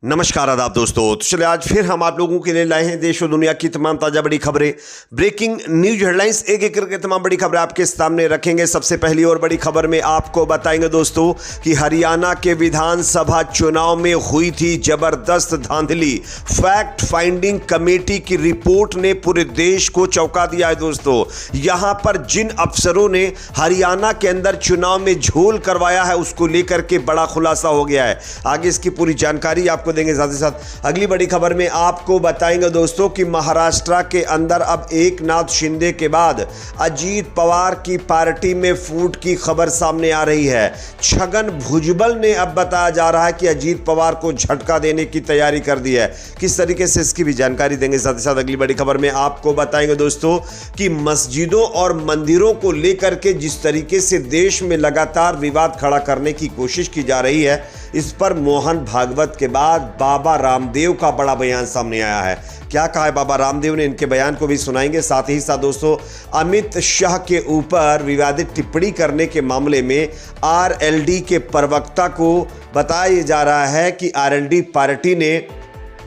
नमस्कार आदाब दोस्तों। तो चलिए आज फिर हम आप लोगों के लिए लाए हैं देश और दुनिया की तमाम ताज़ा बड़ी खबरें, ब्रेकिंग न्यूज हेडलाइंस। एक एक करके तमाम बड़ी खबरें आपके सामने रखेंगे। सबसे पहली और बड़ी खबर में आपको बताएंगे दोस्तों कि हरियाणा के विधानसभा चुनाव में हुई थी जबरदस्त धांधली। फैक्ट फाइंडिंग कमेटी की रिपोर्ट ने पूरे देश को चौंका दिया है दोस्तों। यहां पर जिन अफसरों ने हरियाणा के अंदर चुनाव में झोल करवाया है उसको लेकर के बड़ा खुलासा हो गया है। आगे इसकी पूरी जानकारी आपको देंगे। साथ ही साथ अगली बड़ी खबर में आपको बताएंगे दोस्तों कि महाराष्ट्र के अंदर अब एकनाथ शिंदे के बाद अजीत पवार की पार्टी में फूट की खबर सामने आ रही है। छगन भुजबल ने अब बताया जा रहा है कि अजीत पवार को झटका देने की तैयारी कर दी है। किस तरीके से इसकी भी जानकारी देंगे। साथ ही साथ अगली बड़ी खबर में आपको बताएंगे दोस्तों कि मस्जिदों और मंदिरों को लेकर के जिस तरीके से देश में लगातार विवाद खड़ा करने की कोशिश की जा रही है, इस पर मोहन भागवत के बाद बाबा रामदेव का बड़ा बयान सामने आया है। क्या कहा है बाबा रामदेव ने, इनके बयान को भी सुनाएंगे। साथ ही साथ दोस्तों अमित शाह के ऊपर विवादित टिप्पणी करने के मामले में आरएलडी के प्रवक्ता को बताया जा रहा है कि आरएलडी पार्टी ने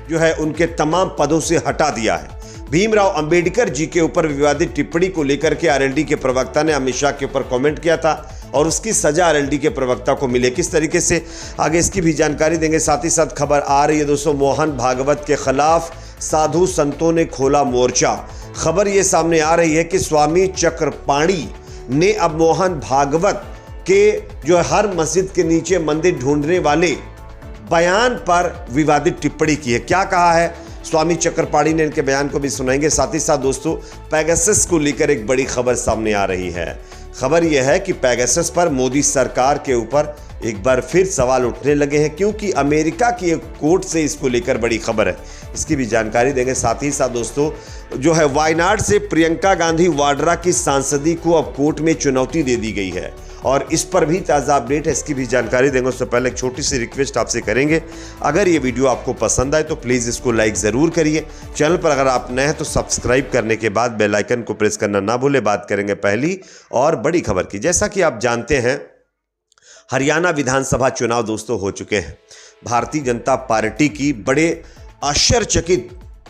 जो है उनके तमाम पदों से हटा दिया है। भीमराव अंबेडकर जी के ऊपर विवादित टिप्पणी को लेकर के आरएलडी के प्रवक्ता ने अमित शाह के ऊपर कमेंट किया था और उसकी सजा आरएलडी के प्रवक्ता को मिले। किस तरीके से, आगे इसकी भी जानकारी देंगे। साथ ही साथ खबर आ रही है दोस्तों मोहन भागवत के खिलाफ साधु संतों ने खोला मोर्चा। खबर ये सामने आ रही है कि स्वामी चक्रपाणी ने अब मोहन भागवत के जो हर मस्जिद के नीचे मंदिर ढूंढने वाले बयान पर विवादित टिप्पणी की है। क्या कहा है स्वामी चक्रपाणी ने, इनके बयान को भी सुनाएंगे। साथ ही साथ दोस्तों पेगासस को लेकर एक बड़ी खबर सामने आ रही है। खबर यह है कि पेगासस पर मोदी सरकार के ऊपर एक बार फिर सवाल उठने लगे हैं, क्योंकि अमेरिका की एक कोर्ट से इसको लेकर बड़ी खबर है। इसकी भी जानकारी देंगे। साथ ही साथ दोस्तों जो है वायनाड से प्रियंका गांधी वाड्रा की सांसदी को अब कोर्ट में चुनौती दे दी गई है और इस पर भी ताज़ा अपडेट है, इसकी भी जानकारी देंगे। उससे पहले एक छोटी सी रिक्वेस्ट आपसे करेंगे, अगर ये वीडियो आपको पसंद आए तो प्लीज़ इसको लाइक ज़रूर करिए। चैनल पर अगर आप नए हैं तो सब्सक्राइब करने के बाद बेल आइकन को प्रेस करना ना भूलें। बात करेंगे पहली और बड़ी खबर की। जैसा कि आप जानते हैं हरियाणा विधानसभा चुनाव दोस्तों हो चुके हैं। भारतीय जनता पार्टी की बड़े आश्चर्यचकित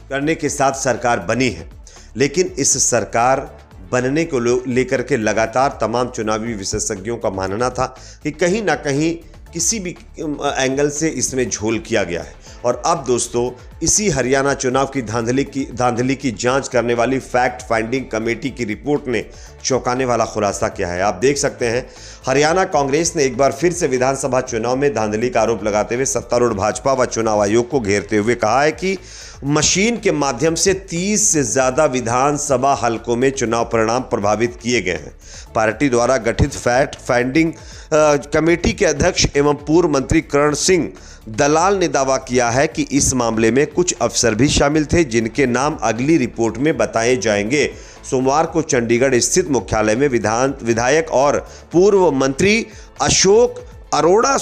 करने के साथ सरकार बनी है, लेकिन इस सरकार बनने को लेकर के लगातार तमाम चुनावी विशेषज्ञों का मानना था कि कहीं ना कहीं किसी भी एंगल से इसमें झोल किया गया है। और अब दोस्तों इसी हरियाणा चुनाव की धांधली की जांच करने वाली फैक्ट फाइंडिंग कमेटी की रिपोर्ट ने चौंकाने वाला खुलासा किया है। आप देख सकते हैं हरियाणा कांग्रेस ने एक बार फिर से विधानसभा चुनाव में धांधली का आरोप लगाते हुए सत्तारूढ़ भाजपा व चुनाव आयोग को घेरते हुए कहा है कि मशीन के माध्यम से 30 से ज़्यादा विधानसभा हलकों में चुनाव परिणाम प्रभावित किए गए हैं। पार्टी द्वारा गठित फैक्ट फाइंडिंग कमेटी के अध्यक्ष एवं पूर्व मंत्री करण सिंह दलाल ने दावा किया है कि इस मामले में कुछ अफसर भी शामिल थे, जिनके नाम अगली रिपोर्ट में बताए जाएंगे। सोमवार को चंडीगढ़ स्थित मुख्यालय में विधायक और पूर्व मंत्री अशोक अरोड़ा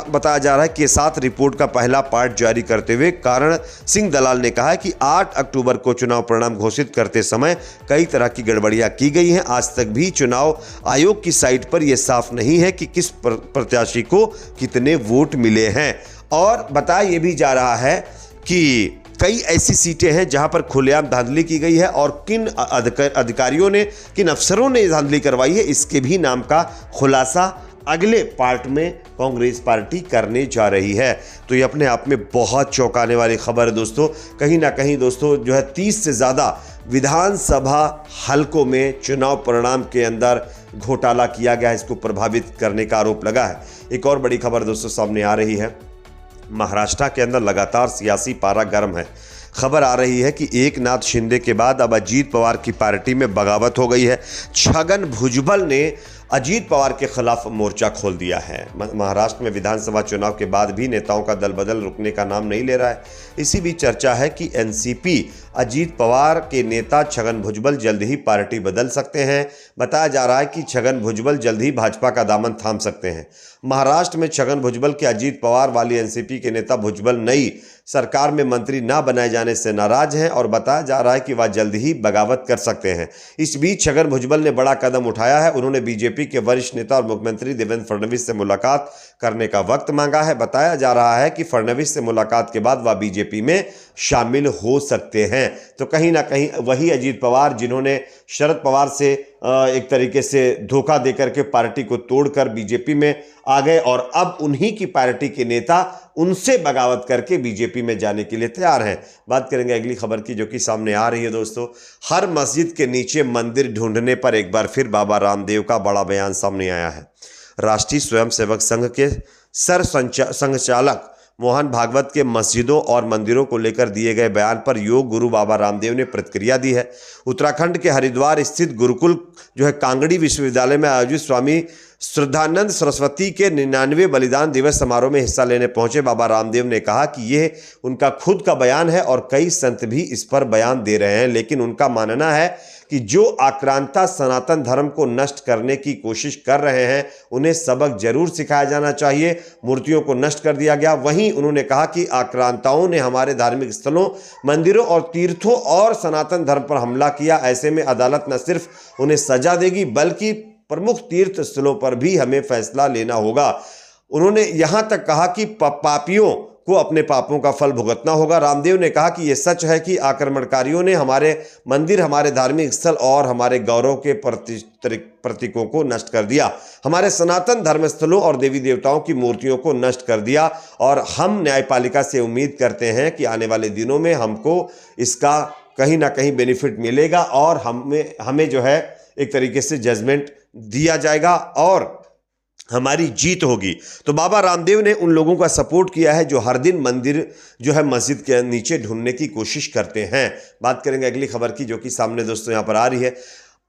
बताया जा रहा है के साथ रिपोर्ट का पहला पार्ट जारी करते हुए करण सिंह दलाल ने कहा कि 8 अक्टूबर को चुनाव परिणाम घोषित करते समय कई तरह की गड़बड़ियां की गई हैं। आज तक भी चुनाव आयोग की साइट पर यह साफ नहीं है कि किस प्रत्याशी को कितने वोट मिले हैं। और बताया यह भी जा रहा है कि कई ऐसी सीटें हैं जहां पर खुलेआम धांधली की गई है और किन अधिकारियों ने, किन अफसरों ने धांधली करवाई है, इसके भी नाम का खुलासा अगले पार्ट में कांग्रेस पार्टी करने जा रही है। तो ये अपने आप में बहुत चौंकाने वाली खबर है दोस्तों। कहीं ना कहीं दोस्तों जो है 30 से ज़्यादा विधानसभा हलकों में चुनाव परिणाम के अंदर घोटाला किया गया है, इसको प्रभावित करने का आरोप लगा है। एक और बड़ी खबर दोस्तों सामने आ रही है। महाराष्ट्र के अंदर लगातार सियासी पारा गर्म है। खबर आ रही है कि एकनाथ शिंदे के बाद अब अजीत पवार की पार्टी में बगावत हो गई है। छगन भुजबल ने अजीत पवार के खिलाफ मोर्चा खोल दिया है। महाराष्ट्र में विधानसभा चुनाव के बाद भी नेताओं का दल बदल रुकने का नाम नहीं ले रहा है। इसी बीच चर्चा है कि एनसीपी अजीत पवार के नेता छगन भुजबल जल्द ही पार्टी बदल सकते हैं। बताया जा रहा है कि छगन भुजबल जल्द ही भाजपा का दामन थाम सकते हैं। महाराष्ट्र में छगन भुजबल के अजीत पवार वाली एनसीपी के नेता भुजबल नई सरकार में मंत्री न बनाए जाने से नाराज हैं और बताया जा रहा है कि वह जल्द ही बगावत कर सकते हैं। इस बीच छगन भुजबल ने बड़ा कदम उठाया है। उन्होंने बीजेपी बीजेपी के वरिष्ठ नेता और मुख्यमंत्री देवेंद्र फडणवीस से मुलाकात करने का वक्त मांगा है। बताया जा रहा है कि फडणवीस से मुलाकात के बाद वह बीजेपी में शामिल हो सकते हैं। तो कहीं ना कहीं वही अजीत पवार जिन्होंने शरद पवार से एक तरीके से धोखा देकर के पार्टी को तोड़कर बीजेपी में आ गए और अब उन्हीं की पार्टी के नेता उनसे बगावत करके बीजेपी में जाने के लिए तैयार हैं। बात करेंगे अगली खबर की जो कि सामने आ रही है दोस्तों। हर मस्जिद के नीचे मंदिर ढूंढने पर एक बार फिर बाबा रामदेव का बड़ा बयान सामने आया है। राष्ट्रीय स्वयंसेवक संघ के संघचालक मोहन भागवत के मस्जिदों और मंदिरों को लेकर दिए गए बयान पर योग गुरु बाबा रामदेव ने प्रतिक्रिया दी है। उत्तराखंड के हरिद्वार स्थित गुरुकुल जो है कांगड़ी विश्वविद्यालय में आयोजित स्वामी श्रद्धानंद सरस्वती के 99वें बलिदान दिवस समारोह में हिस्सा लेने पहुंचे बाबा रामदेव ने कहा कि यह उनका खुद का बयान है और कई संत भी इस पर बयान दे रहे हैं, लेकिन उनका मानना है कि जो आक्रांता सनातन धर्म को नष्ट करने की कोशिश कर रहे हैं उन्हें सबक जरूर सिखाया जाना चाहिए। मूर्तियों को नष्ट कर दिया गया। वहीं उन्होंने कहा कि आक्रांताओं ने हमारे धार्मिक स्थलों, मंदिरों और तीर्थों और सनातन धर्म पर हमला किया। ऐसे में अदालत न सिर्फ उन्हें सजा देगी बल्कि प्रमुख तीर्थ स्थलों पर भी हमें फैसला लेना होगा। उन्होंने यहां तक कहा कि पापियों को अपने पापों का फल भुगतना होगा। रामदेव ने कहा कि यह सच है कि आक्रमणकारियों ने हमारे मंदिर, हमारे धार्मिक स्थल और हमारे गौरव के प्रतीकों को नष्ट कर दिया, हमारे सनातन धर्मस्थलों और देवी देवताओं की मूर्तियों को नष्ट कर दिया और हम न्यायपालिका से उम्मीद करते हैं कि आने वाले दिनों में हमको इसका कहीं ना कहीं बेनिफिट मिलेगा और हमें जो है एक तरीके से जजमेंट दिया जाएगा और हमारी जीत होगी। तो बाबा रामदेव ने उन लोगों का सपोर्ट किया है जो हर दिन मंदिर जो है मस्जिद के नीचे ढूंढने की कोशिश करते हैं। बात करेंगे अगली खबर की जो कि सामने दोस्तों यहां पर आ रही है।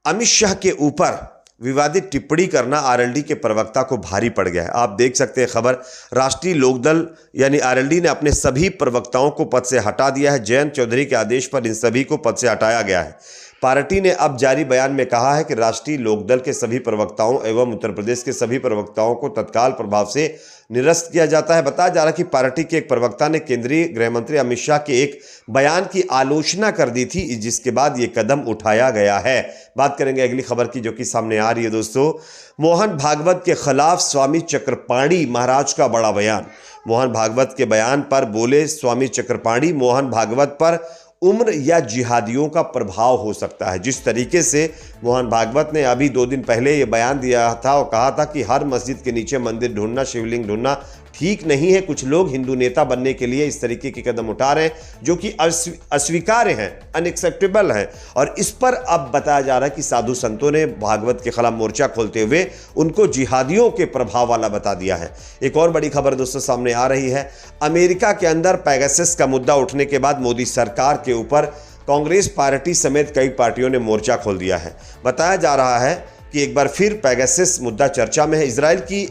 अमित शाह के ऊपर विवादित टिप्पणी करना आरएलडी के प्रवक्ता को भारी पड़ गया है। आप देख सकते हैं खबर। राष्ट्रीय लोकदल यानी आरएलडी ने अपने सभी प्रवक्ताओं को पद से हटा दिया है। जयंत चौधरी के आदेश पर इन सभी को पद से हटाया गया है। पार्टी ने अब जारी बयान में कहा है कि राष्ट्रीय लोकदल के सभी प्रवक्ताओं एवं उत्तर प्रदेश के सभी प्रवक्ताओं को तत्काल प्रभाव से निरस्त किया जाता है। बताया जा रहा है कि पार्टी के एक प्रवक्ता ने केंद्रीय गृह मंत्री अमित शाह के एक बयान की आलोचना कर दी थी, जिसके बाद ये कदम उठाया गया है। बात करेंगे अगली खबर की जो कि सामने आ रही है दोस्तों। मोहन भागवत के खिलाफ स्वामी चक्रपाणी महाराज का बड़ा बयान। मोहन भागवत के बयान पर बोले स्वामी चक्रपाणी, मोहन भागवत पर उम्र या जिहादियों का प्रभाव हो सकता है। जिस तरीके से मोहन भागवत ने अभी 2 दिन पहले ये बयान दिया था और कहा था कि हर मस्जिद के नीचे मंदिर ढूंढना, शिवलिंग ढूंढना ठीक नहीं है। कुछ लोग हिंदू नेता बनने के लिए इस तरीके के कदम उठा रहे हैं जो कि अस्वीकार्य हैं, अनएक्सेप्टेबल हैं। और इस पर अब बताया जा रहा है कि साधु संतों ने भागवत के खिलाफ मोर्चा खोलते हुए उनको जिहादियों के प्रभाव वाला बता दिया है। एक और बड़ी खबर दोस्तों सामने आ रही है। अमेरिका के अंदर पेगासस का मुद्दा उठने के बाद मोदी सरकार के ऊपर कांग्रेस पार्टी समेत कई पार्टियों ने मोर्चा खोल दिया है। बताया जा रहा है कि एक बार फिर पेगासस मुद्दा चर्चा में है। इजराइल की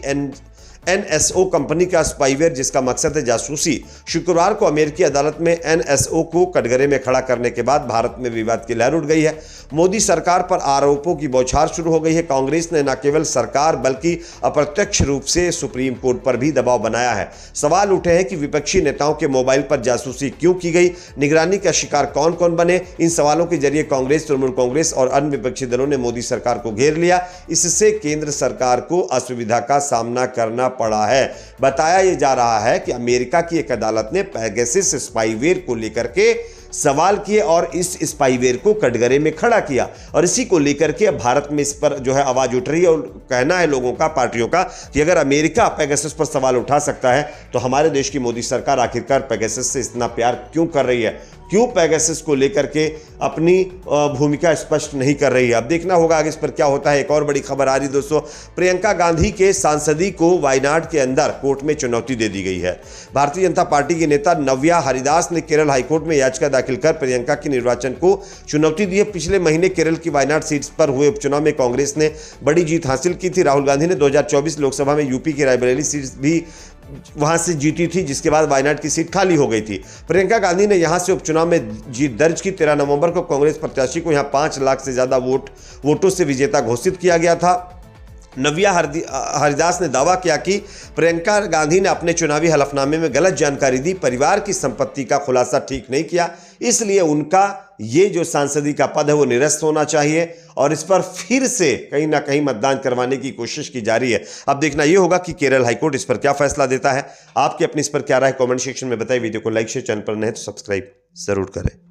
एनएसओ कंपनी का स्पाईवेयर जिसका मकसद है जासूसी, शुक्रवार को अमेरिकी अदालत में एनएसओ को कटघरे में खड़ा करने के बाद भारत में विवाद की लहर उठ गई है। मोदी सरकार पर आरोपों की बौछार शुरू हो गई है। कांग्रेस ने न केवल सरकार बल्कि अप्रत्यक्ष रूप से सुप्रीम कोर्ट पर भी दबाव बनाया है। सवाल उठे हैं कि विपक्षी नेताओं के मोबाइल पर जासूसी क्यों की गई, निगरानी का शिकार कौन कौन बने। इन सवालों के जरिए कांग्रेस, तृणमूल कांग्रेस और अन्य विपक्षी दलों ने मोदी सरकार को घेर लिया। इससे केंद्र सरकार को असुविधा का सामना करना पड़ा है। बताया यह जा रहा है कि अमेरिका की एक अदालत ने पेगासस स्पाईवेयर को लेकर के सवाल किए और इस स्पाईवेयर को कटघरे में खड़ा किया और इसी को लेकर के भारत में इस पर जो है आवाज उठ रही है। और कहना है लोगों का, पार्टियों का, कि अगर अमेरिका पेगासस पर सवाल उठा सकता है तो हमारे देश की मोदी सरकार आखिरकार पेगासस से इतना प्यार क्यों कर रही है, क्यों पेगासस को लेकर के अपनी भूमिका स्पष्ट नहीं कर रही है। अब देखना होगा आगे इस पर क्या होता है। एक और बड़ी खबर आ रही दोस्तों। प्रियंका गांधी के सांसदी को वायनाड के अंदर कोर्ट में चुनौती दे दी गई है। भारतीय जनता पार्टी के नेता नव्या हरिदास ने केरल हाईकोर्ट में याचिका दाखिल कर प्रियंका की निर्वाचन को चुनौती दी है। पिछले महीने केरल की वायनाड सीट पर हुए उपचुनाव में कांग्रेस ने बड़ी जीत हासिल की थी। राहुल गांधी ने 2024 लोकसभा में यूपी की रायबरेली सीट भी वहां से जीती थी, जिसके बाद वायनाड की सीट खाली हो गई थी। प्रियंका गांधी ने यहां से उपचुनाव में जीत दर्ज की। 13 नवंबर को कांग्रेस प्रत्याशी को यहां 5 लाख से ज्यादा वोटों से विजेता घोषित किया गया था। नव्या हरिदास ने दावा किया कि प्रियंका गांधी ने अपने चुनावी हलफनामे में गलत जानकारी दी, परिवार की संपत्ति का खुलासा ठीक नहीं किया, इसलिए उनका ये जो सांसदी का पद है वो निरस्त होना चाहिए और इस पर फिर से कहीं ना कहीं मतदान करवाने की कोशिश की जा रही है। अब देखना ये होगा कि केरल हाईकोर्ट इस पर क्या फैसला देता है। आपकी अपनी इस पर क्या राय, कमेंट सेक्शन में बताइए। वीडियो को लाइक शेयर, चैनल पर नए तो सब्सक्राइब जरूर करें।